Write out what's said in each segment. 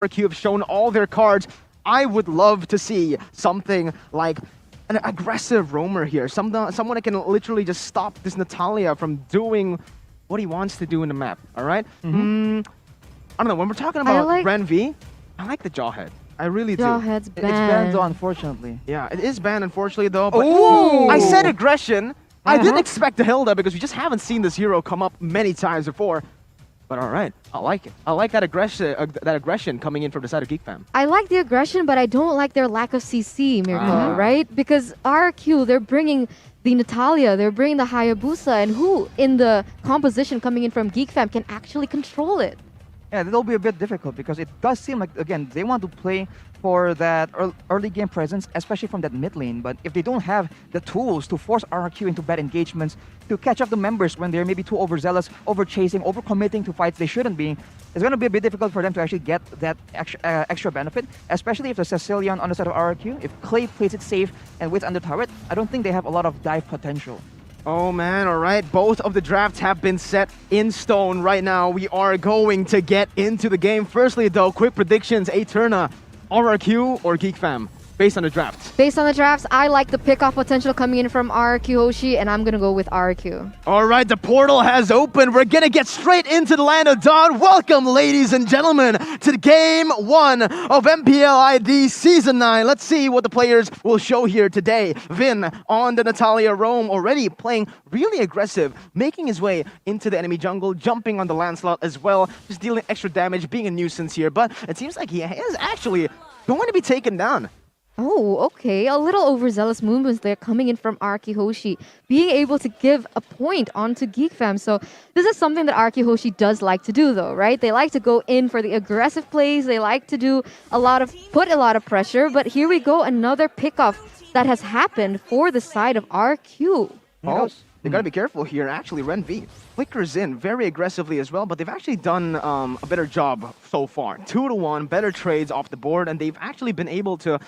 RQ have shown all their cards. I would love to see something like an aggressive roamer here. Someone that can literally just stop this Natalia from doing what he wants to do in the map. All right? I don't know. When we're talking about Ren V, I like the Jawhead. I really do. Jawhead's banned. It's banned though, unfortunately. Yeah, it is banned, unfortunately, though. But I said aggression. I didn't expect the Hilda because we just haven't seen this hero come up many times before. But all right, I like it. I like that aggression coming in from the side of Geek Fam. I like the aggression, but I don't like their lack of CC, Mirko, right? Because RQ, they're bringing the Natalia, they're bringing the Hayabusa, and who in the composition coming in from Geek Fam can actually control it? Yeah, that'll be a bit difficult because it does seem like, again, they want to play for that early game presence, especially from that mid lane. But if they don't have the tools to force RQ into bad engagements, to catch up the members when they're maybe too overzealous, over-chasing, over-committing to fights they shouldn't be, it's going to be a bit difficult for them to actually get that extra benefit, especially if the Cecilion on the side of RQ, if Clay plays it safe and waits under turret, I don't think they have a lot of dive potential. Oh man, all right. Both of the drafts have been set in stone right now. We are going to get into the game. Firstly, though, quick predictions. Aeterna, RRQ, or Geek Fam, based on the drafts? Based on the drafts, I like the pickoff potential coming in from RQ Hoshi, and I'm going to go with RQ. All right, the portal has opened. We're going to get straight into the land of Dawn. Welcome, ladies and gentlemen, to Game 1 of MPLID Season 9. Let's see what the players will show here today. Vin on the Natalia Roam, already playing really aggressive, making his way into the enemy jungle, jumping on the Lancelot as well, just dealing extra damage, being a nuisance here. But it seems like he is actually going to be taken down. Oh, okay. A little overzealous movements there coming in from Arki Hoshi, being able to give a point onto Geek Fam. So this is something that Arki Hoshi does like to do though, right? They like to go in for the aggressive plays. They like to do put a lot of pressure. But here we go, another pickoff that has happened for the side of RQ. Oh, they gotta be careful here. Actually, Ren V flickers in very aggressively as well, but they've actually done a better job so far. 2-1, better trades off the board, and they've actually been able to,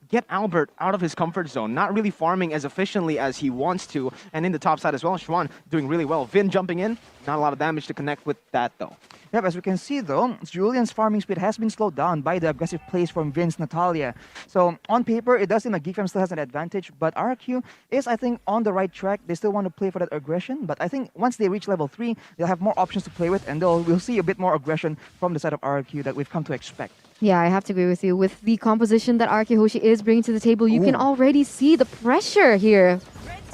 get Albert out of his comfort zone, not really farming as efficiently as he wants to. And in the top side as well, Schwan doing really well. Vin jumping in, not a lot of damage to connect with that though. Yep, as we can see though, Julian's farming speed has been slowed down by the aggressive plays from Vince Natalia. So on paper, it does seem like Geek Fam still has an advantage, but RQ is, I think, on the right track. They still want to play for that aggression, but I think once they reach level 3, they'll have more options to play with, and we'll see a bit more aggression from the side of RQ that we've come to expect. Yeah, I have to agree with you. With the composition that RQ Hoshi is bringing to the table, you can already see the pressure here.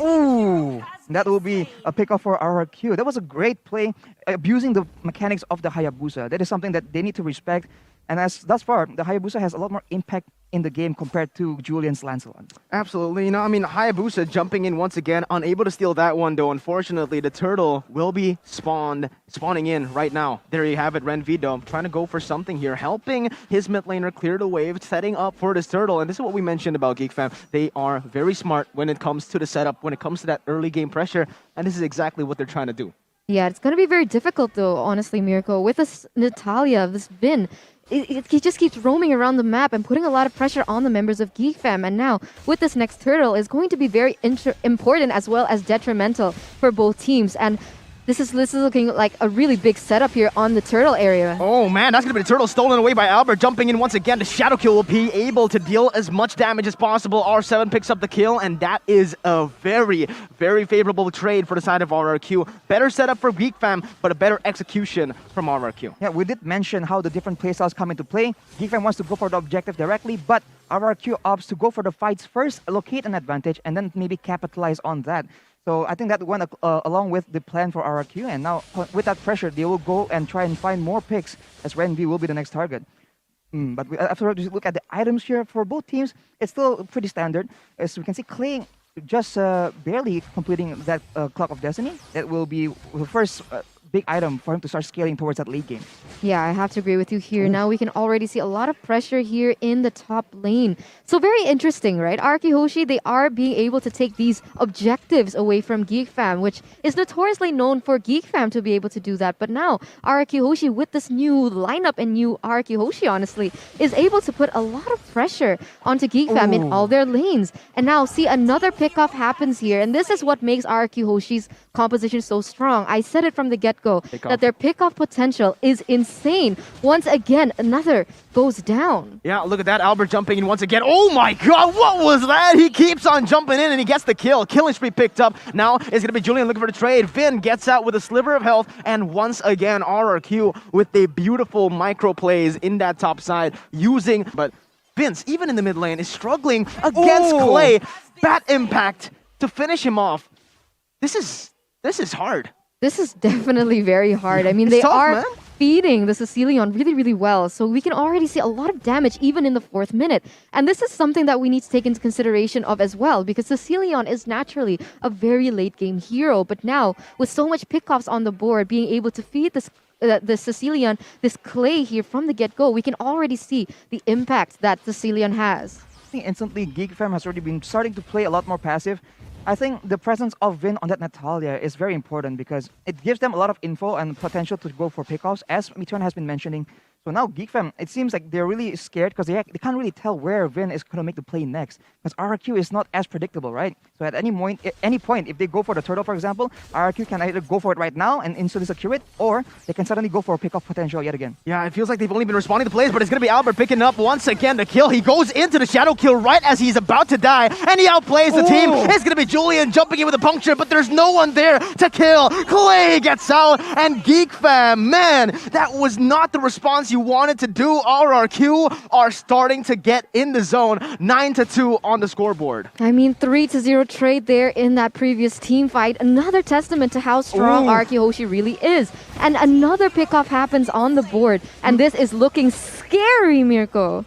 Ooh, that will be a pickoff for RQ. That was a great play, abusing the mechanics of the Hayabusa. That is something that they need to respect. And as thus far, the Hayabusa has a lot more impact in the game compared to Julian's Lancelot. Absolutely. Hayabusa jumping in once again, unable to steal that one though. Unfortunately, the turtle will be spawning in right now. There you have it, Ren Vido trying to go for something here, helping his mid laner clear the wave, setting up for this turtle. And this is what we mentioned about Geek Fam. They are very smart when it comes to the setup, when it comes to that early game pressure. And this is exactly what they're trying to do. Yeah, it's going to be very difficult though, honestly, Mirko. With this Natalia, this Vin, he just keeps roaming around the map and putting a lot of pressure on the members of Geek Fam. And now, with this next turtle, is going to be very important as well as detrimental for both teams. And this is looking like a really big setup here on the turtle area. Oh man, that's going to be the turtle stolen away by Albert. Jumping in once again. The Shadow Kill will be able to deal as much damage as possible. R7 picks up the kill, and that is a very, very favorable trade for the side of RRQ. Better setup for Geek Fam, but a better execution from RRQ. Yeah, we did mention how the different playstyles come into play. Geek Fam wants to go for the objective directly, but RRQ opts to go for the fights first, locate an advantage, and then maybe capitalize on that. So I think that went along with the plan for RRQ, and now with that pressure, they will go and try and find more picks, as Ren V will be the next target. But after we look at the items here for both teams, it's still pretty standard. As we can see, Clay just barely completing that Clock of Destiny. That will be the first big item for him to start scaling towards that late game. Yeah, I have to agree with you here. Now we can already see a lot of pressure here in the top lane. So very interesting, right? Arki Hoshi, they are being able to take these objectives away from Geek Fam, which is notoriously known for Geek Fam to be able to do that. But now Arki Hoshi, with this new lineup and new Arki Hoshi, honestly, is able to put a lot of pressure onto Geek Fam in all their lanes. And now see another pickoff happens here. And this is what makes Arki Hoshi's composition so strong. I said it from the get get-go Pick-off. that their pick-off potential is insane. Once again, another goes down. Yeah, look at that. Albert jumping in once again. Oh my god, what was that? He keeps on jumping in and he gets the kill. Killing spree picked up. Now it's going to be Julian looking for the trade. Vin gets out with a sliver of health. And once again, RRQ with the beautiful micro plays in that top side using... But Vince, even in the mid lane, is struggling against Oh. Clay. Bat impact to finish him off. This is hard. This is definitely very hard. I mean, It's they tough, are man. feeding the Sicilian really, really well. So we can already see a lot of damage even in the 4th minute. And this is something that we need to take into consideration of as well, because Sicilian is naturally a very late game hero. But now, with so much pickoffs on the board, being able to feed this the Sicilian, this Clay here from the get-go, we can already see the impact that Sicilian has. I think instantly Geek Fam has already been starting to play a lot more passive. I think the presence of Vin on that Natalia is very important because it gives them a lot of info and potential to go for pickoffs, as Mitron has been mentioning. So now Geek Fam, it seems like they're really scared because they can't really tell where Vin is going to make the play next. Because RRQ is not as predictable, right? So at any point, if they go for the turtle, for example, RRQ can either go for it right now and instantly secure it, or they can suddenly go for a pickoff potential yet again. Yeah, it feels like they've only been responding to plays, but it's going to be Albert picking up once again the kill. He goes into the shadow kill right as he's about to die, and he outplays the team. Ooh. It's going to be Julian jumping in with a puncture, but there's no one there to kill. Clay gets out, and Geek Fam, man, that was not the response you wanted to do. RRQ are starting to get in the zone. 9-2 on the scoreboard. I mean, 3-0 trade there in that previous team fight. Another testament to how strong Ooh. Arkihoshi really is. And another pickoff happens on the board. And this is looking scary, Mirko.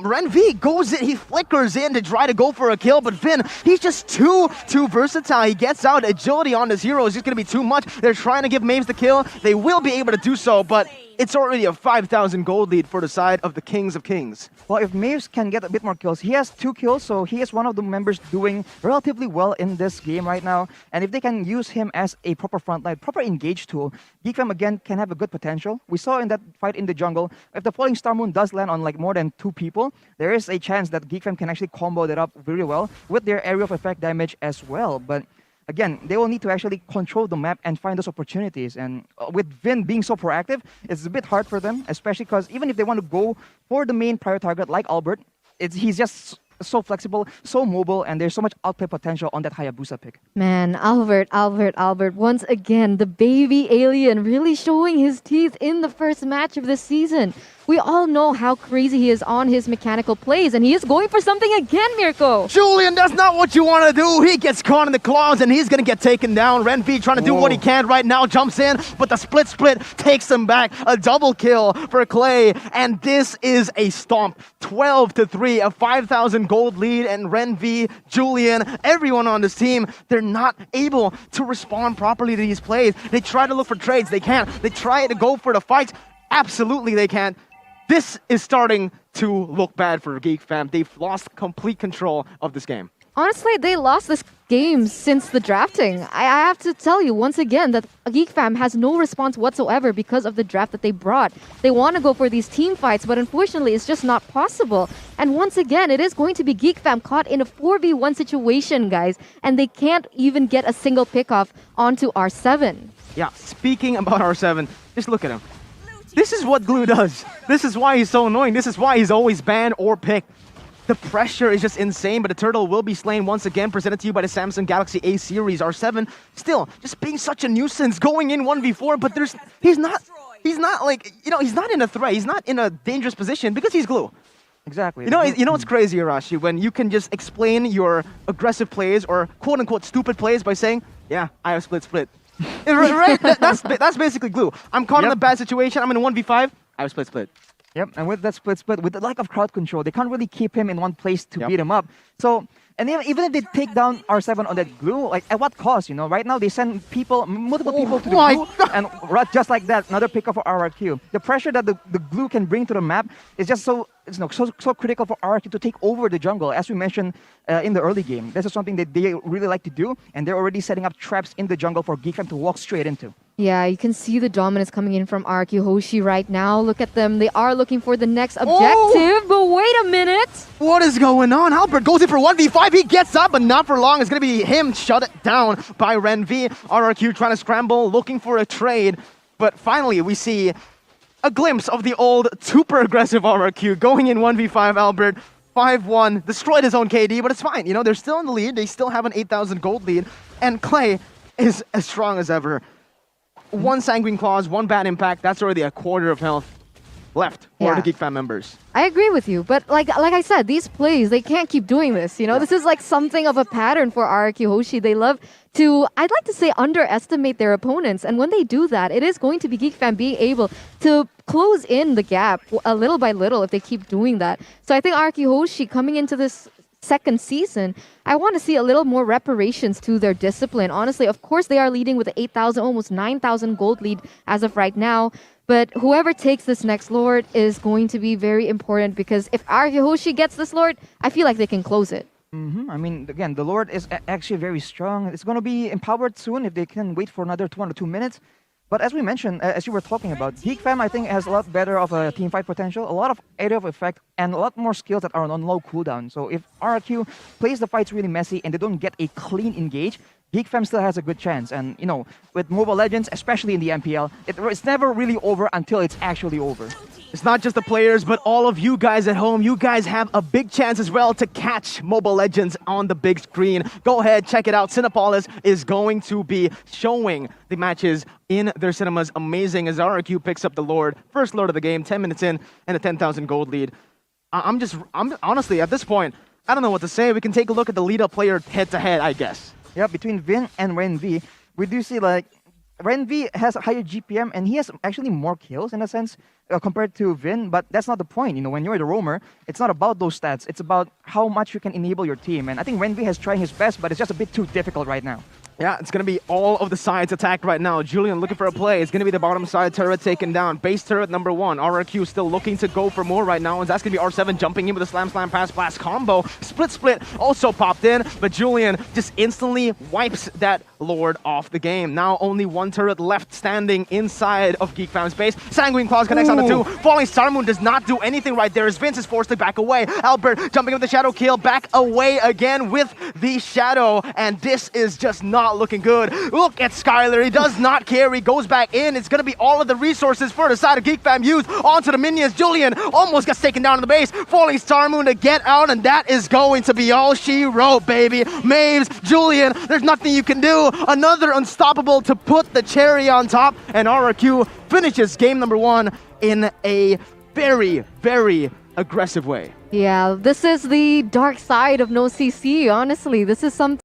Ren V goes in, he flickers in to try to go for a kill, but Vin, he's just too versatile. He gets out, agility on his hero is just going to be too much. They're trying to give Maves the kill. They will be able to do so, but it's already a 5,000 gold lead for the side of the Kings of Kings. Well, if Maves can get a bit more kills, he has 2 kills, so he is one of the members doing relatively well in this game right now. And if they can use him as a proper frontline, proper engage tool, Geek Fam again can have a good potential. We saw in that fight in the jungle, if the Falling Star Moon does land on like more than 2 people, there is a chance that Geek Fam can actually combo that up very well with their area of effect damage as well. But again, they will need to actually control the map and find those opportunities. And with Vin being so proactive, it's a bit hard for them, especially because even if they want to go for the main prior target like Albert, he's just so flexible, so mobile, and there's so much outplay potential on that Hayabusa pick. Man, Albert. Once again, the baby alien really showing his teeth in the first match of this season. We all know how crazy he is on his mechanical plays, and he is going for something again, Mirko. Julian, that's not what you want to do. He gets caught in the claws and he's going to get taken down. Ren V trying to do what he can right now, jumps in, but the split takes him back. A double kill for Clay, and this is a stomp. 12-3, a 5,000 gold lead, and Ren V, Julian, everyone on this team, they're not able to respond properly to these plays. They try to look for trades, they can't. They try to go for the fights, absolutely they can't. This is starting to look bad for Geek Fam. They've lost complete control of this game. Honestly, they lost this game since the drafting. I have to tell you once again that Geek Fam has no response whatsoever because of the draft that they brought. They want to go for these team fights, but unfortunately, it's just not possible. And once again, it is going to be Geek Fam caught in a 4v1 situation, guys, and they can't even get a single pickoff onto R7. Yeah, speaking about R7, just look at him. This is what Glue does. This is why he's so annoying. This is why he's always banned or picked. The pressure is just insane, but the turtle will be slain once again, presented to you by the Samsung Galaxy A series. R7 still just being such a nuisance, going in 1v4, but he's not like, he's not in a threat. He's not in a dangerous position because he's Glue. Exactly. You know what's crazy, Arashi, when you can just explain your aggressive plays or quote-unquote stupid plays by saying, yeah, I have split. Right? That's basically Glue. I'm caught in a bad situation. I'm in a 1v5. I have split. Yep, and with that split, with the lack of crowd control, they can't really keep him in one place to beat him up. So, and even if they take down R7 on that Glue, like at what cost? Right now they send multiple people to the Glue, and just like that, another pickup for RRQ. The pressure that the Glue can bring to the map is just so critical for RRQ to take over the jungle, as we mentioned in the early game. This is something that they really like to do, and they're already setting up traps in the jungle for Geek Fam to walk straight into. Yeah, you can see the dominance coming in from RQ Hoshi right now. Look at them. They are looking for the next objective. But wait a minute. What is going on? Albert goes in for 1v5. He gets up, but not for long. It's going to be him shut down by Renvi. RRQ trying to scramble, looking for a trade. But finally, we see a glimpse of the old super aggressive RRQ going in 1v5. Albert 5-1, destroyed his own KD, but it's fine. You know, they're still in the lead. They still have an 8,000 gold lead. And Clay is as strong as ever. One Sanguine Claws, one bad impact. That's already a quarter of health left for the Geek Fam members. I agree with you, but like I said, these plays, they can't keep doing this. You know, this is like something of a pattern for RRQ Hoshi. They love to, I'd like to say, underestimate their opponents. And when they do that, it is going to be Geek Fam being able to close in the gap a little by little if they keep doing that. So I think RRQ Hoshi coming into this second season, I want to see a little more reparations to their discipline. Honestly, of course, they are leading with the 8,000, almost 9,000 gold lead as of right now. But whoever takes this next Lord is going to be very important because if RRQ Hoshi gets this Lord, I feel like they can close it. I mean, again, the Lord is actually very strong. It's going to be empowered soon if they can wait for another 1 or 2 minutes. But as we mentioned, as you were talking about, Geek Fam, I think, has a lot better of a team fight potential, a lot of area of effect, and a lot more skills that are on low cooldown. So if RRQ plays the fights really messy and they don't get a clean engage, Geek Fam still has a good chance. And, you know, with Mobile Legends, especially in the MPL, it's never really over until it's actually over. It's not just the players, but all of you guys at home. You guys have a big chance as well to catch Mobile Legends on the big screen. Go ahead, check it out. Cinepolis is going to be showing the matches in their cinemas. Amazing as RRQ picks up the Lord. First Lord of the game, 10 minutes in, and a 10,000 gold lead. I'm honestly, at this point, I don't know what to say. We can take a look at the lead-up player head-to-head, I guess. Yeah, between Vin and Renvi, we do see like Renvi has a higher GPM and he has actually more kills in a sense compared to Vin, but that's not the point. You know, when you're the roamer, it's not about those stats. It's about how much you can enable your team. And I think Renvi has tried his best, but it's just a bit too difficult right now. Yeah, it's going to be all of the sides attacked right now. Julian looking for a play. It's going to be the bottom side turret taken down. Base turret number 1. RRQ still looking to go for more right now. And that's going to be R7 jumping in with a slam pass blast combo. Split also popped in, but Julian just instantly wipes that Lord off the game. Now only one turret left standing inside of Geek Fam's base. Sanguine Claws connects on the 2. Falling Star Moon does not do anything right there as Vince is forced to back away. Albert jumping with the Shadow kill, back away again with the Shadow. And this is just not looking good. Look at Skylar. He does not care. He goes back in. It's going to be all of the resources for the side of Geek Fam used onto the minions. Julian almost gets taken down in the base. Falling Star Moon to get out, and that is going to be all she wrote, baby. Maves, Julian, there's nothing you can do. Another unstoppable to put the cherry on top, and RRQ finishes game number 1 in a very, very aggressive way. Yeah, this is the dark side of no CC, honestly. This is something